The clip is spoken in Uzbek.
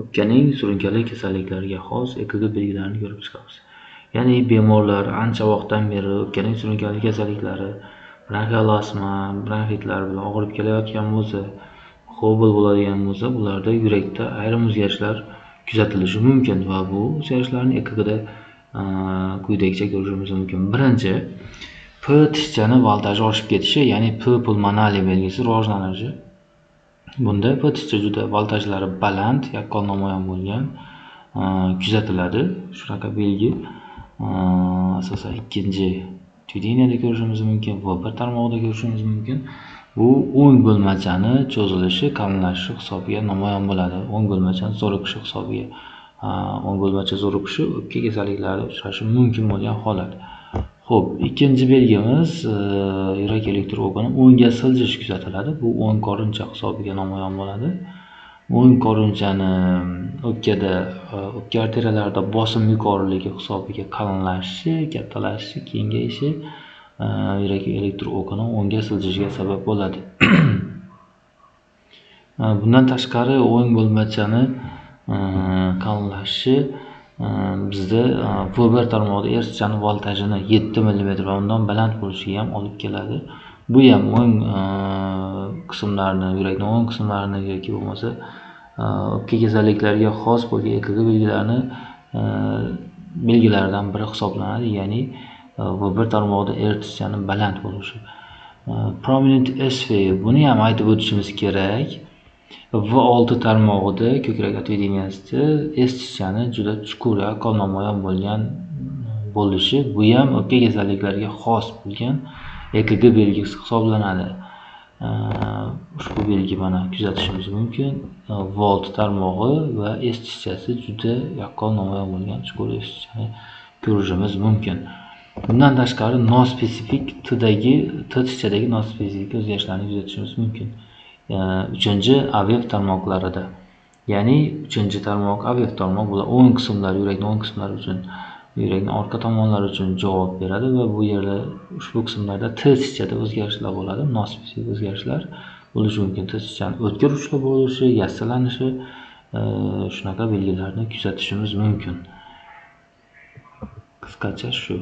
O'pkaning surunkali kasalliklariga xos EKG belgilarini ko'rib chiqamiz. Ya'ni bemorlar ancha vaqtdan beri o'pkaning surunkali kasalliklari, bronxial astma, bronxitlar bilan og'rib kelayotgan bo'lsa, hobl bo'ladigan bo'lsa, bularda yurakda ayrim o'zgarishlar kuzatilishi mumkin va bu o'zgarishlarni EKGda quyidagicha ko'rishimiz mumkin. Birinchi, P tishchani voltaji oshib ketishi, ya'ni P pulmonali belgisi rivojlanishi. Bunda P tishcha juda voltajlari baland, yaqqol namoyon bo'lgan kuzatiladi. Shunaqa belgi asosan ikkinchi tvidiniyada ko'rishimiz mumkin va bir tarmog'ida ko'rishimiz mumkin. Bu o'ng bo'lmachani cho'zilishi, qalinlashishi hisobiga namoyon bo'ladi. O'ng bo'lmachani zo'riqishi hisobiga. O'ng bo'lmacha zo'riqishi o'pka kasalliklari uchrashi mumkin bo'lgan holat. Xo'p, ikkinchi belgimiz yurak elektrokani o'ngga siljish kuzatiladi. Bu o'ng qorincha hisobiga namoyon bo'ladi. O'ng qorinchani o'pkada, o'pka arteriyalarida bosim yuqoriligi hisobiga qalinlashishi, kattalashishi, kengayishi yurak elektrokani o'ngga siljishiga sabab bo'ladi. Bundan tashqari o'ng bo'lmachani qalinlashishi bizda V1 tarmog'ida ertishchani voltajini 7 mm va undan baland bo'lishiga ham olib keladi. Bu ham o'ng qismlarni, yurakning o'ng qismlarini yoki bo'lmasa o'pka kasalliklariga xos bo'lgan EKG belgilaridan biri hisoblanadi, ya'ni V1 tarmog'ida ertishchani baland bo'lishi. Prominent SV, buni ham aytib o'tishimiz kerak. V6 tarmog'ida ko'krak atvediniyasida ertishchani juda chuqur, yaqqol namoyon bo'lgan bo'lishi, bu ham o'pka kasalliklariga xos bo'lgan EKG belgisi hisoblanadi. Ushbu belgi mana kuzatishimiz mumkin. V6 tarmog'i va ertishchasi juda yaqqol namoyon bo'lgan chuqur ertishchani ko'rishimiz mumkin. Bundan tashqari nospesifik T tishchadagi nospesifik o'zgarishlarni kuzatishimiz mumkin. 3-AVF tarmoqlarida, ya'ni 3-tarmoq AVF tarmoq bular o'ng qismlar, yurakning o'ng qismlari uchun, yurakning orqa tomonlari uchun javob beradi va bu yerda ushbu qismlarda T tishchada o'zgarishlar bo'ladi, nospesifik o'zgarishlar bo'lishi mumkin. T tishchani o'tkir uchli bo'lishi, yassalanishi, shunaqa belgilarni kuzatishimiz mumkin. Qisqacha shu.